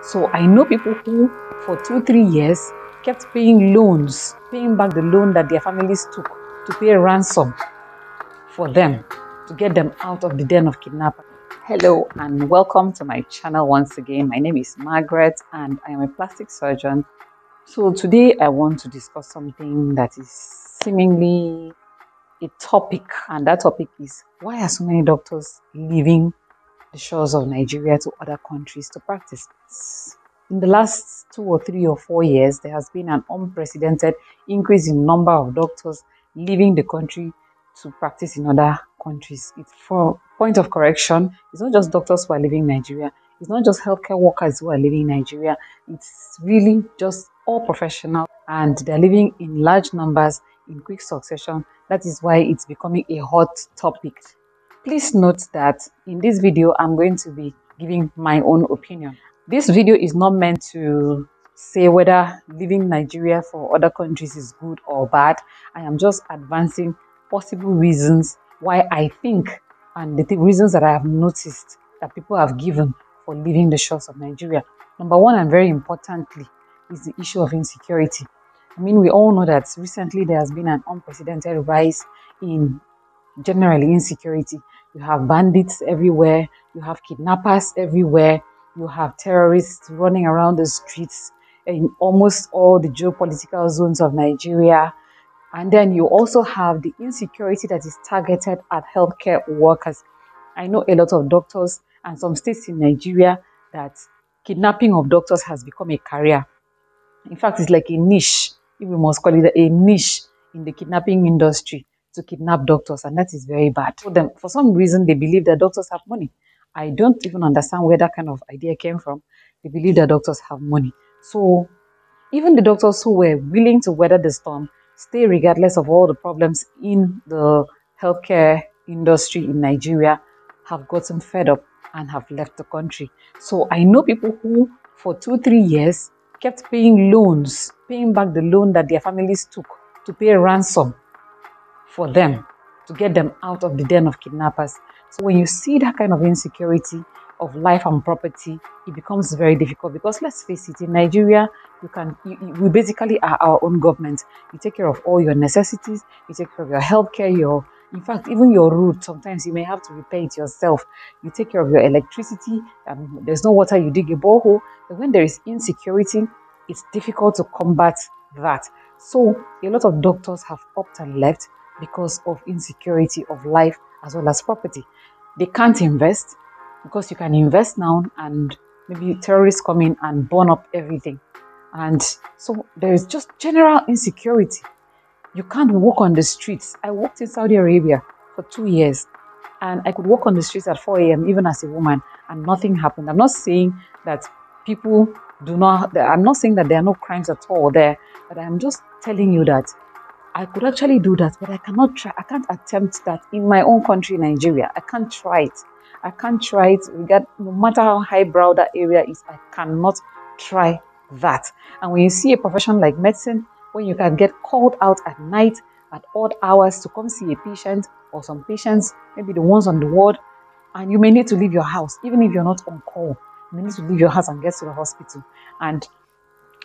So I know people who, for 2-3 years, kept paying loans, paying back the loan that their families took to pay ransom for them, to get them out of the den of kidnappers. Hello and welcome to my channel once again. My name is Margaret and I am a plastic surgeon. So today I want to discuss something that is seemingly a topic, and that topic is, why are so many doctors leaving the shores of Nigeria to other countries to practice? In the last 2 or 3 or 4 years, there has been an unprecedented increase in number of doctors leaving the country to practice in other countries. It's for point of correction. It's not just doctors who are leaving Nigeria. It's not just healthcare workers who are leaving Nigeria. It's really just all professionals, and they're living in large numbers in quick succession. That is why it's becoming a hot topic. Please note that in this video, I'm going to be giving my own opinion. This video is not meant to say whether leaving Nigeria for other countries is good or bad. I am just advancing possible reasons why I think, and the reasons that I have noticed that people have given for leaving the shores of Nigeria. Number one, and very importantly, is the issue of insecurity. I mean, we all know that recently there has been an unprecedented rise in generally insecurity. You have bandits everywhere, you have kidnappers everywhere, you have terrorists running around the streets in almost all the geopolitical zones of Nigeria. And then you also have the insecurity that is targeted at healthcare workers. I know a lot of doctors and some states in Nigeria that kidnapping of doctors has become a career. In fact, it's like a niche, if we must call it a niche in the kidnapping industry, to kidnap doctors, and that is very bad. For some reason, they believe that doctors have money. I don't even understand where that kind of idea came from. They believe that doctors have money. So even the doctors who were willing to weather the storm, stay regardless of all the problems in the healthcare industry in Nigeria, have gotten fed up and have left the country. So I know people who, for 2-3 years, kept paying loans, paying back the loan that their families took to pay ransom for them, to get them out of the den of kidnappers. So when you see that kind of insecurity of life and property, it becomes very difficult, because let's face it, in Nigeria, we basically are our own government. You take care of all your necessities, you take care of your healthcare, in fact, even your road, sometimes you may have to repair it yourself. You take care of your electricity, there's no water, you dig a borehole. But when there is insecurity, it's difficult to combat that. So a lot of doctors have upped and left because of insecurity of life as well as property. They can't invest, because you can invest now and maybe terrorists come in and burn up everything. And so there is just general insecurity. You can't walk on the streets. I worked in Saudi Arabia for 2 years, and I could walk on the streets at 4 a.m. even as a woman, and nothing happened. I'm not saying that people I'm not saying that there are no crimes at all there, but I'm just telling you that I could actually do that, but I can't attempt that in my own country, Nigeria. I can't try it. I can't try it. No matter how highbrow that area is, I cannot try that. And when you see a profession like medicine, when you can get called out at night at odd hours to come see a patient, or some patients, maybe the ones on the ward, and you may need to leave your house, even if you're not on call. You may need to leave your house and get to the hospital. And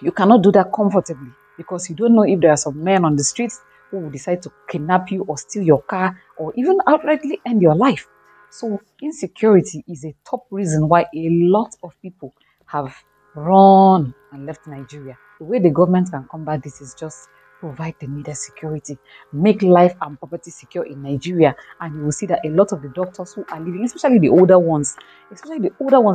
you cannot do that comfortably, because you don't know if there are some men on the streets who will decide to kidnap you or steal your car, or even outrightly end your life. So insecurity is a top reason why a lot of people have run and left Nigeria. The way the government can combat this is just provide the needed security, make life and property secure in Nigeria, and you will see that a lot of the doctors who are leaving, especially the older ones,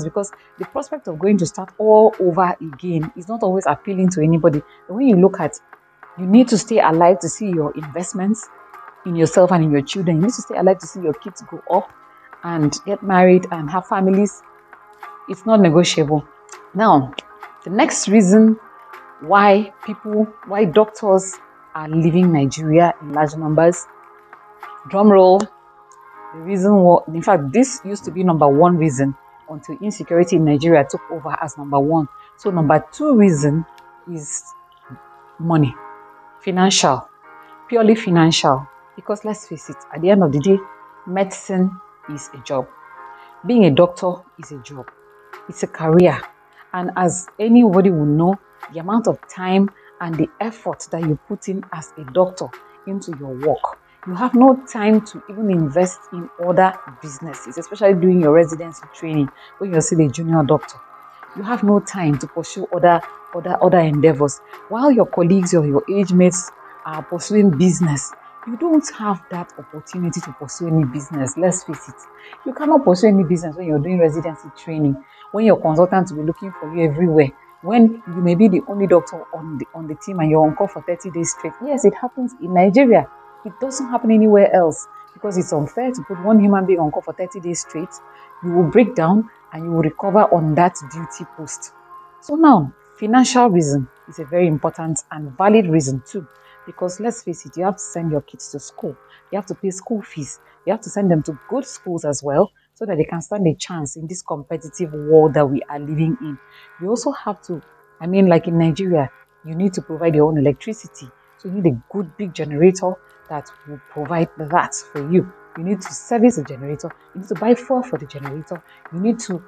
because the prospect of going to start all over again is not always appealing to anybody. But when you look at, you need to stay alive to see your investments in yourself and in your children. You need to stay alive to see your kids grow up and get married and have families. It's not negotiable. Now, the next reason why doctors are leaving Nigeria in large numbers, drum roll, the reason in fact, this used to be number one reason until insecurity in Nigeria took over as number one. So number two reason is money, financial, purely financial. Because let's face it, at the end of the day, medicine is a job. Being a doctor is a job. It's a career. And as anybody will know, the amount of time and the effort that you put in as a doctor into your work, you have no time to even invest in other businesses, especially during your residency training when you're still a junior doctor. You have no time to pursue other endeavors. While your colleagues or your age mates are pursuing business, you don't have that opportunity to pursue any business. Let's face it. You cannot pursue any business when you're doing residency training, when your consultants will be looking for you everywhere, when you may be the only doctor on the team and you're on call for 30 days straight. Yes, it happens in Nigeria. It doesn't happen anywhere else because it's unfair to put one human being on call for 30 days straight. You will break down and you will recover on that duty post. So now, financial reason is a very important and valid reason too. Because let's face it, you have to send your kids to school. You have to pay school fees. You have to send them to good schools as well so that they can stand a chance in this competitive world that we are living in. You also have to, like in Nigeria, you need to provide your own electricity. So you need a good big generator that will provide that for you. You need to service the generator. You need to buy fuel for the generator. You need to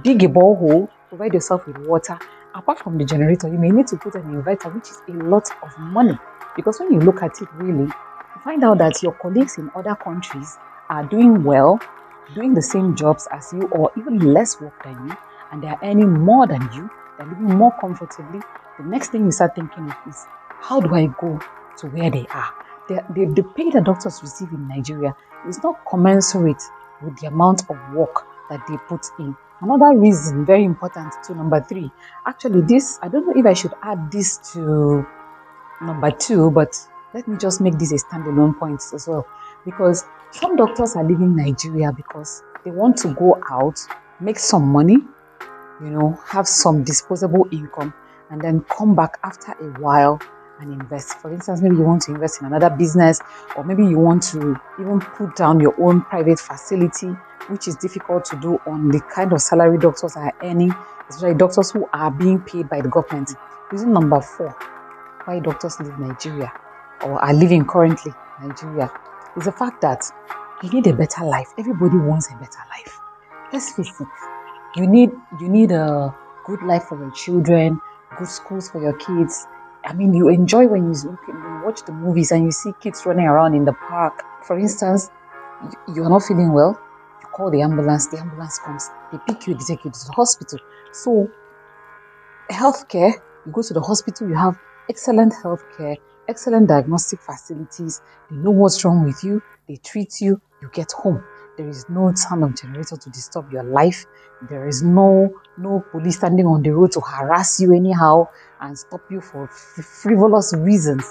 dig a borehole, provide yourself with water. Apart from the generator, you may need to put an inverter, which is a lot of money. Because when you look at it really, you find out that your colleagues in other countries are doing well, doing the same jobs as you or even less work than you, and they are earning more than you, they're living more comfortably. The next thing you start thinking of is, how do I go to where they are? The pay that doctors receive in Nigeria is not commensurate with the amount of work that they put in. Another reason, very important to number 3. Actually, this, I don't know if I should add this to number 2, but let me just make this a standalone point as well. Because some doctors are leaving Nigeria because they want to go out, make some money, have some disposable income, and then come back after a while and invest. For instance, maybe you want to invest in another business, or maybe you want to even put down your own private facility, which is difficult to do on the kind of salary doctors are earning, especially doctors who are being paid by the government. Reason number 4, why doctors leave Nigeria or are living currently Nigeria is the fact that you need a better life. Everybody wants a better life. Let's face it. You need a good life for your children, good schools for your kids. You enjoy when you watch the movies and you see kids running around in the park. For instance, you are not feeling well, you call the ambulance comes, they pick you, they take you to the hospital. So, healthcare, you go to the hospital, you have excellent healthcare, excellent diagnostic facilities, they know what's wrong with you, they treat you, you get home. There is no sound of generator to disturb your life. There is no police standing on the road to harass you anyhow and stop you for frivolous reasons.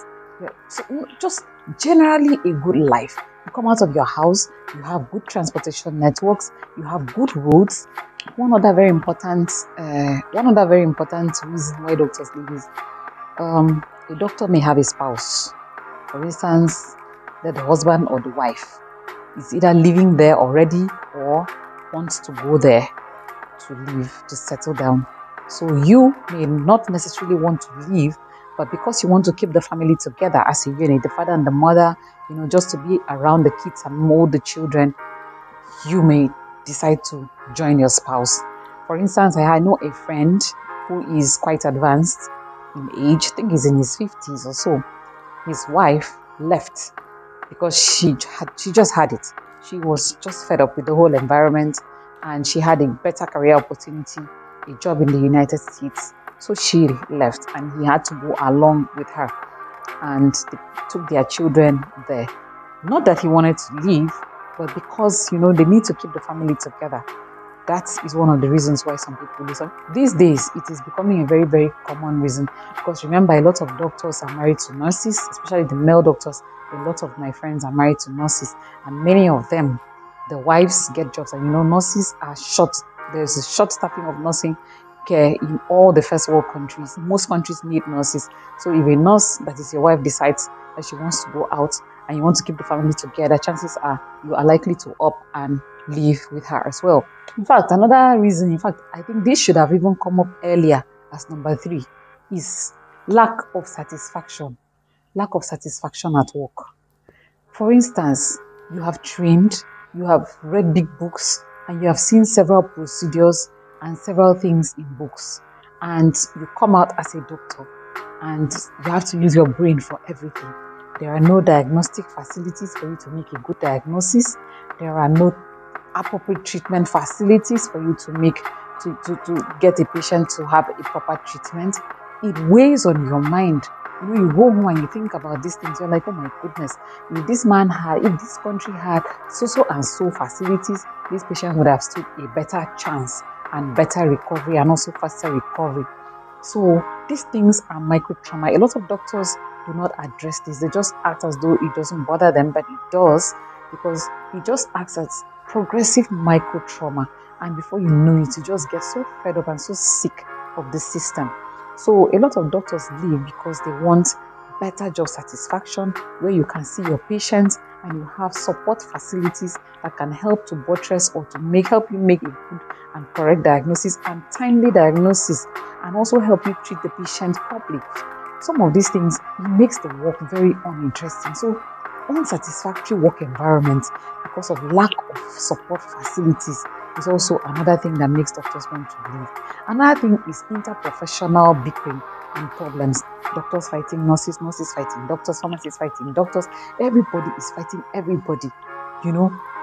So just generally a good life. You come out of your house, you have good transportation networks, you have good roads. One other very important reason why doctors leave is a doctor may have a spouse. For instance, that the husband or the wife is either living there already or wants to go there to live, to settle down. So you may not necessarily want to leave, but because you want to keep the family together as a unit, the father and the mother, just to be around the kids and mold the children, you may decide to join your spouse. For instance, I know a friend who is quite advanced in age, I think he's in his 50s or so. His wife left because she just had it. She was just fed up with the whole environment and she had a better career opportunity, a job in the United States. So she left and he had to go along with her and they took their children there. Not that he wanted to leave, but because, they need to keep the family together. That is one of the reasons why some people leave. These days, it is becoming a very, very common reason because remember, a lot of doctors are married to nurses, especially the male doctors. A lot of my friends are married to nurses and many of them, the wives get jobs and nurses are short. There's a short staffing of nursing care in all the first world countries. Most countries need nurses. So if a nurse that is your wife decides that she wants to go out and you want to keep the family together, chances are you are likely to up and live with her as well. In fact, another reason, I think this should have even come up earlier as number 3, is lack of satisfaction. Lack of satisfaction at work. For instance, you have trained, you have read big books, and you have seen several procedures and several things in books. and you come out as a doctor and you have to use your brain for everything. There are no diagnostic facilities for you to make a good diagnosis. There are no appropriate treatment facilities for you to make to get a patient to have a proper treatment. It weighs on your mind. You go home and you think about these things, you're like, oh my goodness, if this country had so and so facilities, this patient would have stood a better chance and better recovery and also faster recovery. So these things are micro trauma. A lot of doctors do not address this. They just act as though it doesn't bother them, but it does, because it just acts as progressive micro trauma. And before you know it, you just get so fed up and so sick of the system. So a lot of doctors leave because they want better job satisfaction, where you can see your patients and you have support facilities that can help to buttress or to help you make a good and correct diagnosis and timely diagnosis, and also help you treat the patient properly. Some of these things, it makes the work very uninteresting. So unsatisfactory work environment because of lack of support facilities is also another thing that makes doctors want to leave. Another thing is interprofessional bickering and problems. Doctors fighting nurses, nurses fighting doctors, pharmacists fighting doctors. Everybody is fighting everybody,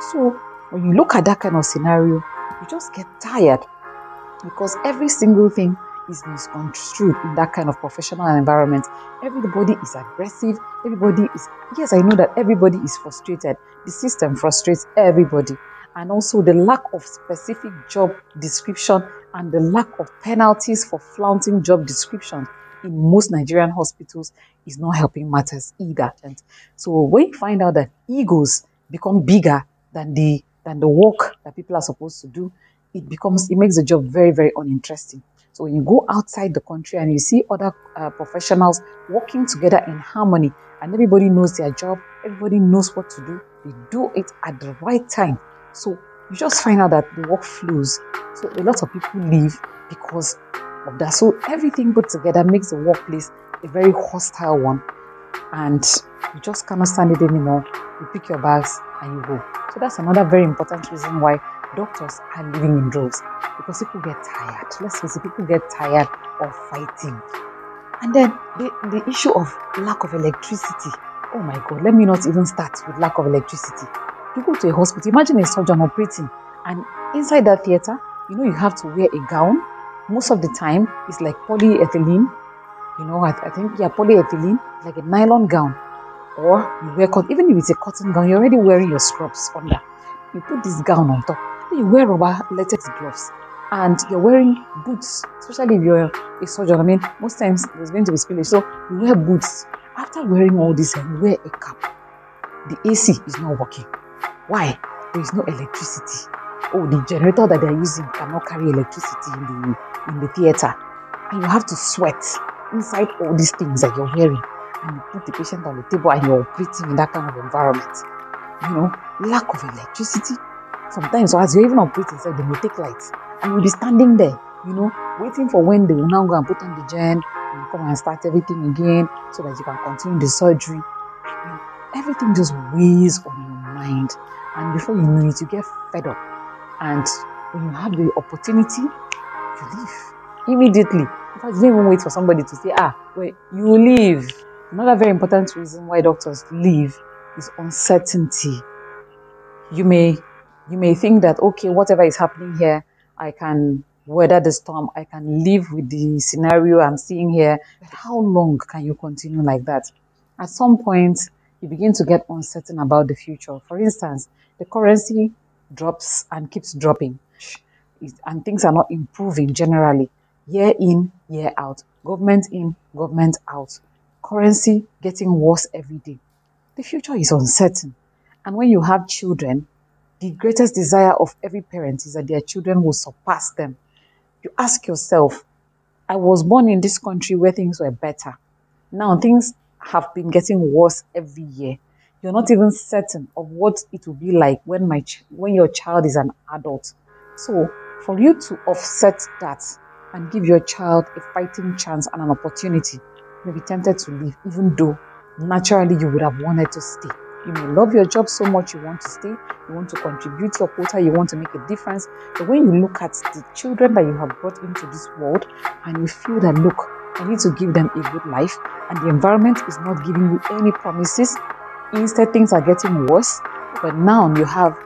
So when you look at that kind of scenario, you just get tired, because every single thing is misconstrued in that kind of professional environment. Everybody is aggressive. Yes, I know that everybody is frustrated. The system frustrates everybody. And also the lack of specific job description and the lack of penalties for flaunting job descriptions in most Nigerian hospitals is not helping matters either. And so when you find out that egos become bigger than the work that people are supposed to do, it makes the job very, very uninteresting. So when you go outside the country and you see other professionals working together in harmony, and everybody knows their job, everybody knows what to do, they do it at the right time. So you just find out that the work flows. So a lot of people leave because of that. So everything put together makes the workplace a very hostile one, and you just cannot stand it anymore. You pick your bags and you go. So that's another very important reason why doctors are living in droves, because people get tired. Let's face it, people get tired of fighting. And then the issue of lack of electricity. Oh my God, let me not even start with lack of electricity. You go to a hospital, imagine a surgeon operating, and inside that theater, you have to wear a gown. Most of the time, it's like polyethylene. I think, polyethylene, like a nylon gown. Or you wear cotton. Even if it's a cotton gown, you're already wearing your scrubs under. You put this gown on top. Then you wear rubber latex gloves. And you're wearing boots, especially if you're a surgeon. I mean, most times there's going to be spillage. So you wear boots. After wearing all this, you wear a cap. The AC is not working. Why? There is no electricity. Oh, the generator that they're using cannot carry electricity in the theater. And you have to sweat inside all these things that you're wearing. And you put the patient on the table and you're operating in that kind of environment. Lack of electricity. Sometimes, so as you're even operating, they may take lights. And you'll be standing there, waiting for when they will now go and put on the gen and come and start everything again so that you can continue the surgery. Everything just weighs on your mind. And before you know it, you get fed up. And when you have the opportunity, you leave immediately. In fact, you don't even wait for somebody to say, wait, you leave. Another very important reason why doctors leave is uncertainty. You may think that, okay, whatever is happening here, I can weather the storm, I can live with the scenario I'm seeing here. But how long can you continue like that? At some point, you begin to get uncertain about the future. For instance, the currency drops and keeps dropping, and things are not improving generally. Year in, year out. Government in, government out. Currency getting worse every day. The future is uncertain. And when you have children, the greatest desire of every parent is that their children will surpass them. You ask yourself, I was born in this country where things were better. Now things have been getting worse every year. You're not even certain of what it will be like when your child is an adult. So for you to offset that and give your child a fighting chance and an opportunity, you'll be tempted to leave, even though naturally you would have wanted to stay. You may love your job so much, you want to stay, you want to contribute to your quota, you want to make a difference. But when you look at the children that you have brought into this world and you feel that, look, I need to give them a good life, and the environment is not giving you any promises, instead things are getting worse. But now you have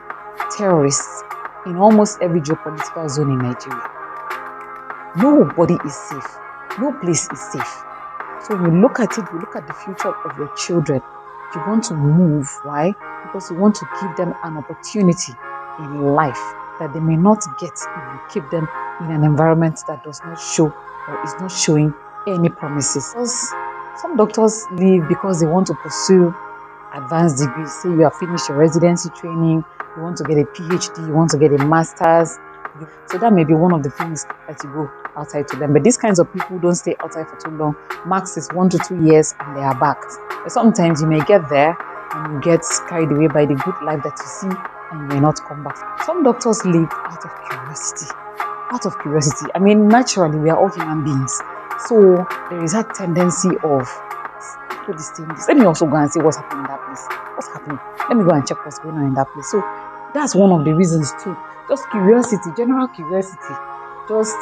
terrorists in almost every geopolitical zone in Nigeria. Nobody is safe. No place is safe. So when you look at it, you look at the future of your children, you want to move. Why? Because you want to give them an opportunity in life that they may not get if you keep them in an environment that does not show or is not showing any promises. Because some doctors leave because they want to pursue advanced degrees. Say you have finished your residency training, you want to get a PhD, you want to get a master's. So that may be one of the things that you go outside to them. But these kinds of people don't stay outside for too long. Max is 1 to 2 years and they are back. But sometimes you may get there and you get carried away by the good life that you see and you may not come back. Some doctors live out of curiosity. Out of curiosity. I mean, naturally, we are all human beings. So there is that tendency of, let me also go and see what's happening in that place. What's happening? Let me go and check what's going on in that place. So that's one of the reasons too. Just curiosity, general curiosity. Just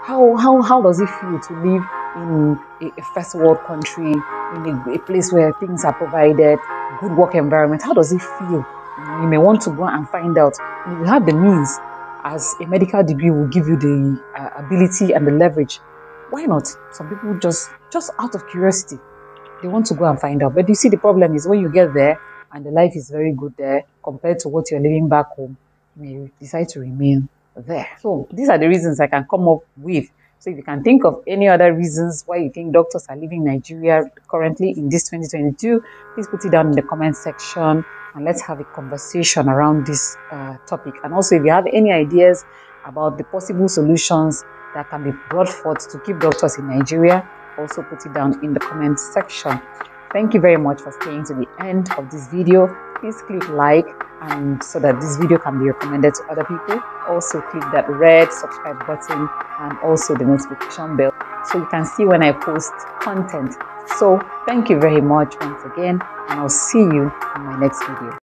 how does it feel to live in a first world country, in a place where things are provided, good work environment? How does it feel? You may want to go and find out. And if you have the means, as a medical degree will give you the ability and the leverage, why not? Some people just out of curiosity, they want to go and find out. But you see, the problem is when you get there and the life is very good there compared to what you're living back home, you may decide to remain there. So these are the reasons I can come up with. So if you can think of any other reasons why you think doctors are leaving Nigeria currently in this 2022, please put it down in the comment section and let's have a conversation around this topic. And also, if you have any ideas about the possible solutions that can be brought forth to keep doctors in Nigeria, also put it down in the comment section. Thank you very much for staying to the end of this video. Please click like and so that this video can be recommended to other people. Also click that red subscribe button and also the notification bell so you can see when I post content. So thank you very much once again, and I'll see you in my next video.